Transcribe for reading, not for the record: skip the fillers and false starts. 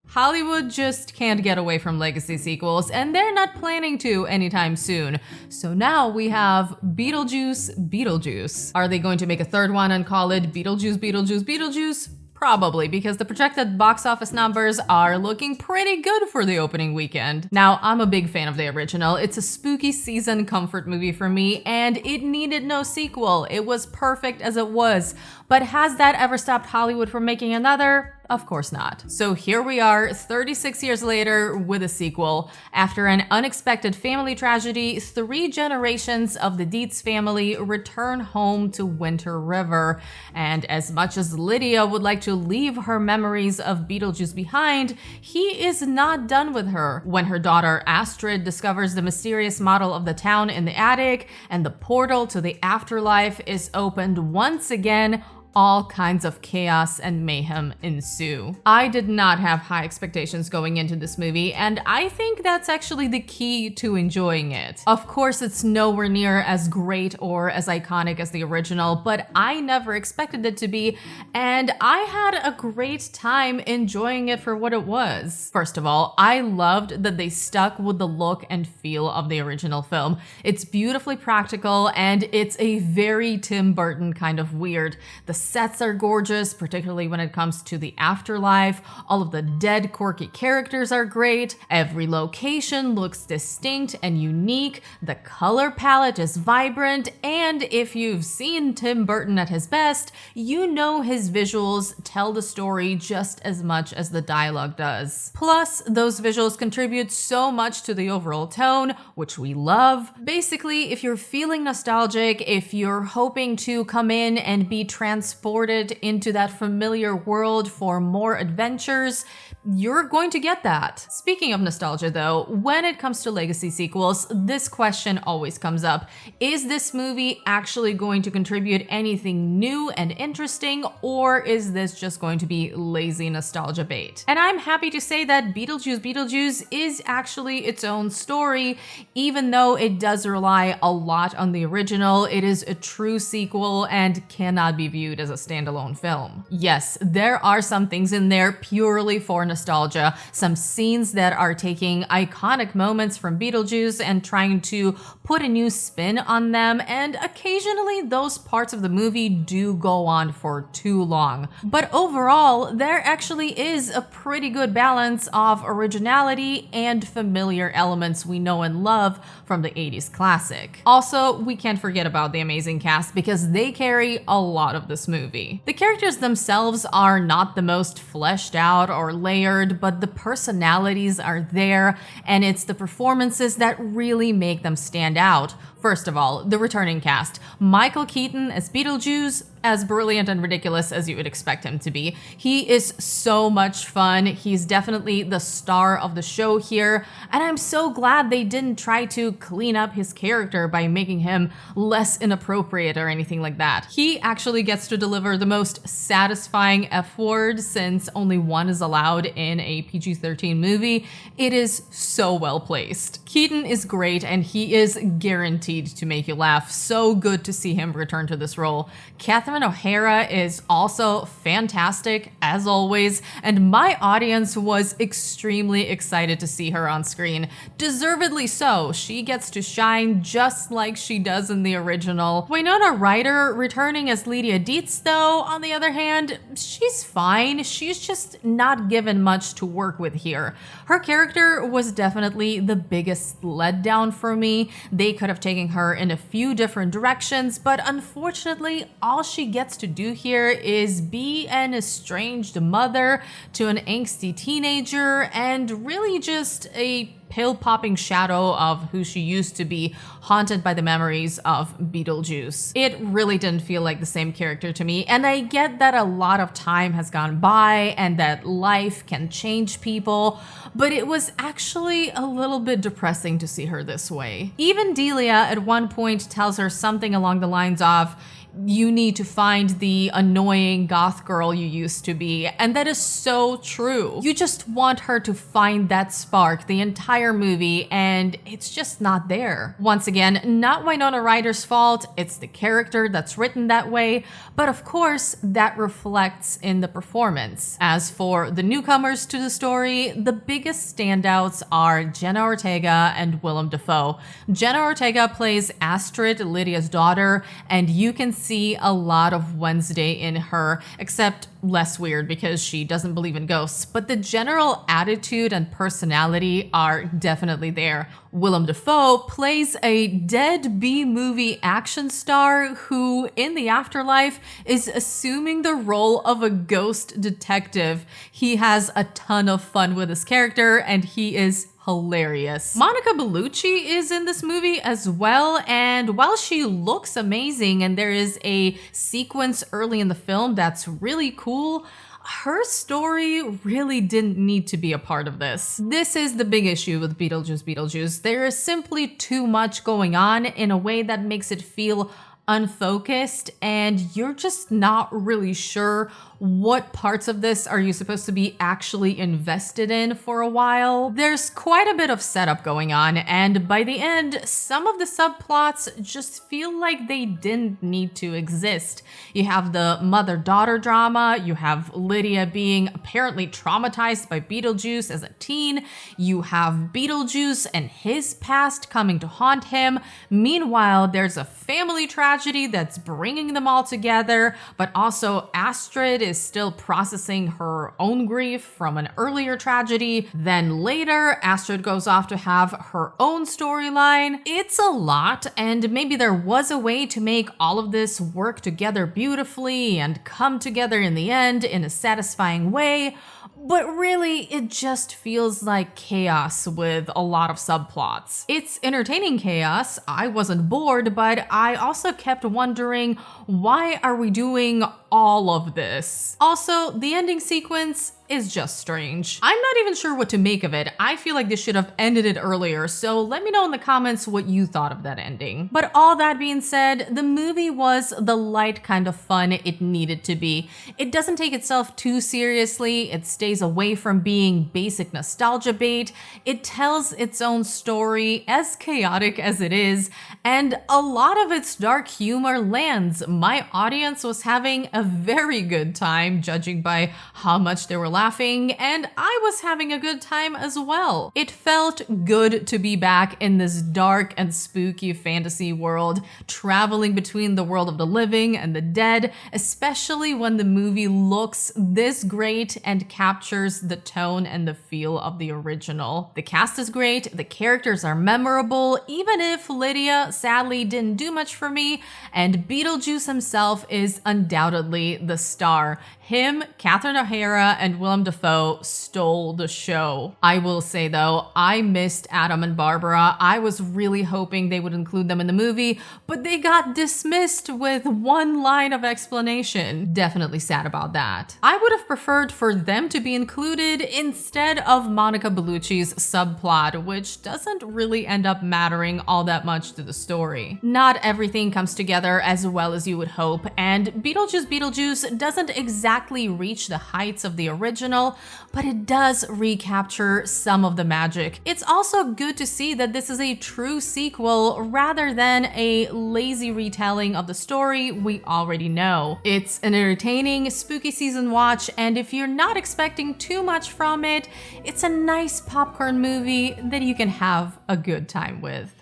Hollywood just can't get away from legacy sequels, and they're not planning to anytime soon. So now we have Beetlejuice. Are they going to make a third one and call it Beetlejuice? Probably, because the projected box office numbers are looking pretty good for the opening weekend. Now, I'm a big fan of the original. It's a spooky season comfort movie for me, and it needed no sequel. It was perfect as it was. But has that ever stopped Hollywood from making another? Of course not. So here we are, 36 years later with a sequel. After an unexpected family tragedy, 3 generations of the Dietz family return home to Winter River. And as much as Lydia would like to leave her memories of Beetlejuice behind, he is not done with her. When her daughter Astrid discovers the mysterious model of the town in the attic and the portal to the afterlife is opened once again, all kinds of chaos and mayhem ensue. I did not have high expectations going into this movie, and I think that's actually the key to enjoying it. Of course, it's nowhere near as great or as iconic as the original, but I never expected it to be, and I had a great time enjoying it for what it was. First of all, I loved that they stuck with the look and feel of the original film. It's beautifully practical, and it's a very Tim Burton kind of weird. The sets are gorgeous, particularly when it comes to the afterlife. All of the dead, quirky characters are great. Every location looks distinct and unique. The color palette is vibrant, and if you've seen Tim Burton at his best, you know his visuals tell the story just as much as the dialogue does. Plus, those visuals contribute so much to the overall tone, which we love. Basically, if you're feeling nostalgic, if you're hoping to come in and be transported into that familiar world for more adventures, you're going to get that. Speaking of nostalgia though, when it comes to legacy sequels, this question always comes up. Is this movie actually going to contribute anything new and interesting, or is this just going to be lazy nostalgia bait? And I'm happy to say that Beetlejuice is actually its own story. Even though it does rely a lot on the original, it is a true sequel and cannot be viewed as a standalone film. Yes, there are some things in there purely for nostalgia, some scenes that are taking iconic moments from Beetlejuice and trying to put a new spin on them, and occasionally those parts of the movie do go on for too long. But overall, there actually is a pretty good balance of originality and familiar elements we know and love from the 80s classic. Also, we can't forget about the amazing cast because they carry a lot of this movie. The characters themselves are not the most fleshed out or layered, but the personalities are there, and it's the performances that really make them stand out. First of all, the returning cast. Michael Keaton as Beetlejuice, as brilliant and ridiculous as you would expect him to be. He is so much fun. He's definitely the star of the show here, and I'm so glad they didn't try to clean up his character by making him less inappropriate or anything like that. He actually gets to deliver the most satisfying F-word, since only one is allowed in a PG-13 movie. It is so well placed. Keaton is great, and he is guaranteed to make you laugh. So good to see him return to this role. Catherine O'Hara is also fantastic, as always, and my audience was extremely excited to see her on screen. Deservedly so. She gets to shine just like she does in the original. Winona Ryder returning as Lydia Dietz, though, on the other hand, she's fine. She's just not given much to work with here. Her character was definitely the biggest letdown for me. They could have taken her in a few different directions, but unfortunately, all she gets to do here is be an estranged mother to an angsty teenager and really just a pill-popping shadow of who she used to be, haunted by the memories of Beetlejuice. It really didn't feel like the same character to me, and I get that a lot of time has gone by and that life can change people, but it was actually a little bit depressing to see her this way. Even Delia at one point tells her something along the lines of, you need to find the annoying goth girl you used to be. And that is so true. You just want her to find that spark the entire movie, and it's just not there. Once again, not Winona Ryder's fault. It's the character that's written that way. But of course, that reflects in the performance. As for the newcomers to the story, the biggest standouts are Jenna Ortega and Willem Dafoe. Jenna Ortega plays Astrid, Lydia's daughter, and you can see a lot of Wednesday in her, except less weird because she doesn't believe in ghosts, but the general attitude and personality are definitely there. Willem Dafoe plays a dead B-movie action star who, in the afterlife, is assuming the role of a ghost detective. He has a ton of fun with his character, and he is hilarious. Monica Bellucci is in this movie as well, and while she looks amazing and there is a sequence early in the film that's really cool, her story really didn't need to be a part of this. This is the big issue with Beetlejuice. There is simply too much going on in a way that makes it feel unfocused, and you're just not really sure what parts of this are you supposed to be actually invested in for a while. There's quite a bit of setup going on, and by the end, some of the subplots just feel like they didn't need to exist. You have the mother-daughter drama, you have Lydia being apparently traumatized by Beetlejuice as a teen, you have Beetlejuice and his past coming to haunt him. Meanwhile, there's a family tragedy that's bringing them all together, but also Astrid is still processing her own grief from an earlier tragedy. Then later, Astrid goes off to have her own storyline. It's a lot, and maybe there was a way to make all of this work together beautifully and come together in the end in a satisfying way. But really, it just feels like chaos with a lot of subplots. It's entertaining chaos. I wasn't bored, but I also kept wondering, why are we doing all of this? Also, the ending sequence is just strange. I'm not even sure what to make of it. I feel like this should have ended it earlier, so let me know in the comments what you thought of that ending. But all that being said, the movie was the light kind of fun it needed to be. It doesn't take itself too seriously, it stays away from being basic nostalgia bait, it tells its own story, as chaotic as it is, and a lot of its dark humor lands. My audience was having a very good time, judging by how much they were laughing, and I was having a good time as well. It felt good to be back in this dark and spooky fantasy world, traveling between the world of the living and the dead, especially when the movie looks this great and captures the tone and the feel of the original. The cast is great, the characters are memorable, even if Lydia sadly didn't do much for me, and Beetlejuice himself is undoubtedly the star. Him, Catherine O'Hara, and Willem Dafoe stole the show. I will say though, I missed Adam and Barbara. I was really hoping they would include them in the movie, but they got dismissed with one line of explanation. Definitely sad about that. I would have preferred for them to be included instead of Monica Bellucci's subplot, which doesn't really end up mattering all that much to the story. Not everything comes together as well as you would hope, and Beetlejuice doesn't exactly reach the heights of the original, but it does recapture some of the magic. It's also good to see that this is a true sequel rather than a lazy retelling of the story we already know. It's an entertaining, spooky season watch, and if you're not expecting too much from it, it's a nice popcorn movie that you can have a good time with.